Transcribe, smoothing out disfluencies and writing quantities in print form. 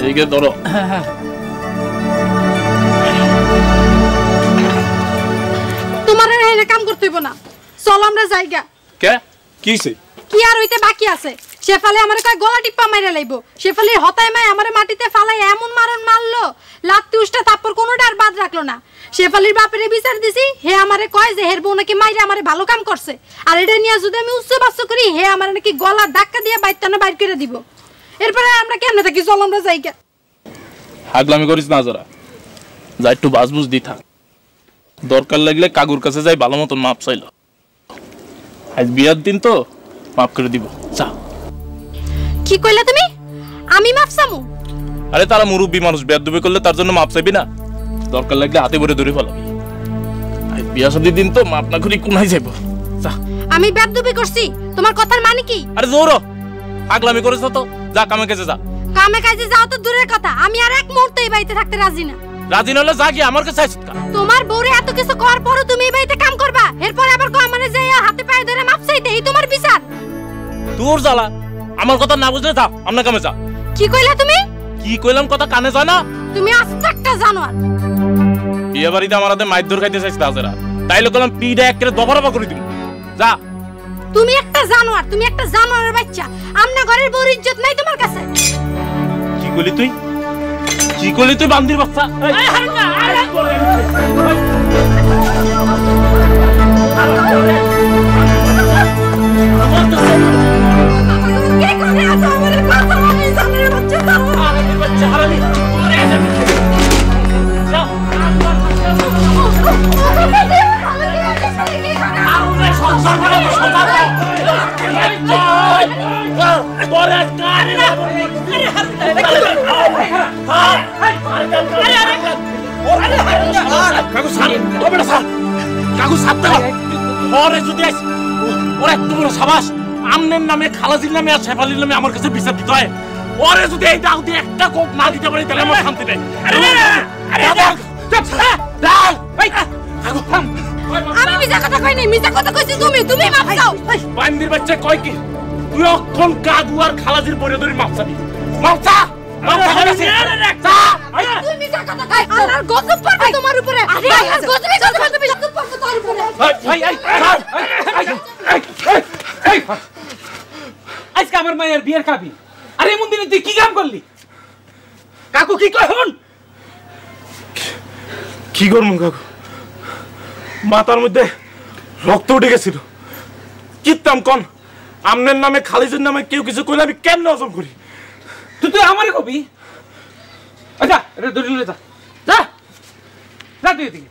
এইকে ধরো। তোমার এই কাম করতে হইব না, চল আমরা যাইগা। কে কি হইছে? কি আর হইতে বাকি আছে? শেফালি আমারে কয় গলা টিপ্পা মাইরা লাইবো। শেফালি হতায় মায় আমারে মাটিতে ফালাই এমন মারণ মারলো, লাত্তি উষ্টা তারপর কোনোটা আর বাদ রাখলো না। শেফালির বাপেরে বিচার দিছি, হে আমারে কয় যে হের বউ নাকি মাইরা আমারে ভালো কাম করছে, আর এটা নিয়ে যদি আমি উচ্চবাচ্য করি হে আমারে নাকি গলা ধাক্কা দিয়ে বাইরটানো বাইর করে দিব। এরপরে আমরা কেমনে থাকি? চল আমরা যাইগা। হাগলামি করিস না জরা, যা একটু বাজবুজ দি থাক। দরকার লাগলে কাকুর কাছে যাই ভালো মতন মাপ চাইল। আজ বিয়ার দিন তো মাফ করে দিব। যা। কি কইলা তুমি? আমি মাফ চামু? আরে তারা মুরব্বী মানুষ, বেয়াদবি করলে তার জন্য মাপ চাইবি না? দরকার লাগলে হাতে ভরে ধরে ফেলাবি। আজ বিয়া শাদীর দিন তো মাপ না করি কোনাই যাইব। যা। আমি বেয়াদবি করছি? তোমার কথার মানে কি? আরে জোর হাগলামি করিস তো, যা কামে কাজে যা। কামে কাজে যাও তো দূরের কথা, আমি আর এক মুহূর্তে এই বাড়িতে থাকতে রাজি না। রাজি না হলে যা কি আমার কাছে আইছিস? তোমার বউরে এত কিছু করার পরও তুমি এই বাড়িতে কাম করবা, এরপর আবার কয় মানে যাই হাতে পায়ে ধরে মাপ চাইতে, এই তোমার বিচার? তোর জ্বালা, আমার কথা না বুঝলে যা, আমরা কামে যা। কি কইলা তুমি? কি কইলাম কথা কানে যায় না? তুমি আস্তাকটা জানোয়ার। বিয়ে বাড়িতে আমার হাতে মাইর খাইতে চাইছিস তাছাড়া, তাইলে কইলাম পিডা একেবারে দফারফা করে দিব। যা। তুমি একটা জানোয়ার, তুমি একটা জানোয়ারের বাচ্চা। আমনা ঘরের বউর ইজ্জত নাই তোমার কাছে। কি কইলি তুই? কি কইলি তুই বান্দির বাচ্চা? এই হারনা আরে কে করে আছো আমাদের কথা? আমি জানোয়ারের বাচ্চা দাও। আরে বাচ্চা হারামি করে যা। আরে সংসার করে সংসার করে তোরে কারে না। কাকু সার ওটা সার, কাকু সারতে ওরে যদি ওরে এত বড় সাবাস, আমনের নামে খালাজির নামে আর শেফালির নামে আমার কাছে বিচার দিতে হয়। ওরে যদি এই দাও দিয়ে একটা কোপ না দিতে পারি তাহলে আমার শান্তি নেই। আমি মিছা কথা কই নাই, মিছা কথা কইছি তুমি। তুমি মাপ চাও। বান্দির বাচ্চা কয় কি? তুই অক্ষণ কাকু আর খালাজির পরে ধরে মাপ চাবি। মাপ চা। তুই মিছা কথা কই, আল্লাহর গজব পড়বে তোমার উপরে। আরে গজবই গজব তুমি গজব পড়বে তোর উপরে। আজকে আমার মায়ের বিয়ের খাবি, আরে এমন দিনে তুই কি কাম করলি? কাকু কি কয় হন? কি করবো কাকু, মাথার মধ্যে রক্ত উঠে গেছিল। কিতাম কন আমনের নামে খালিজের নামে কেউ কিছু কইলে আমি কেমনে হজম করি? তুই আমারে কবি? আচ্ছা এটা ধরে যা যা যা তুই এদিকে।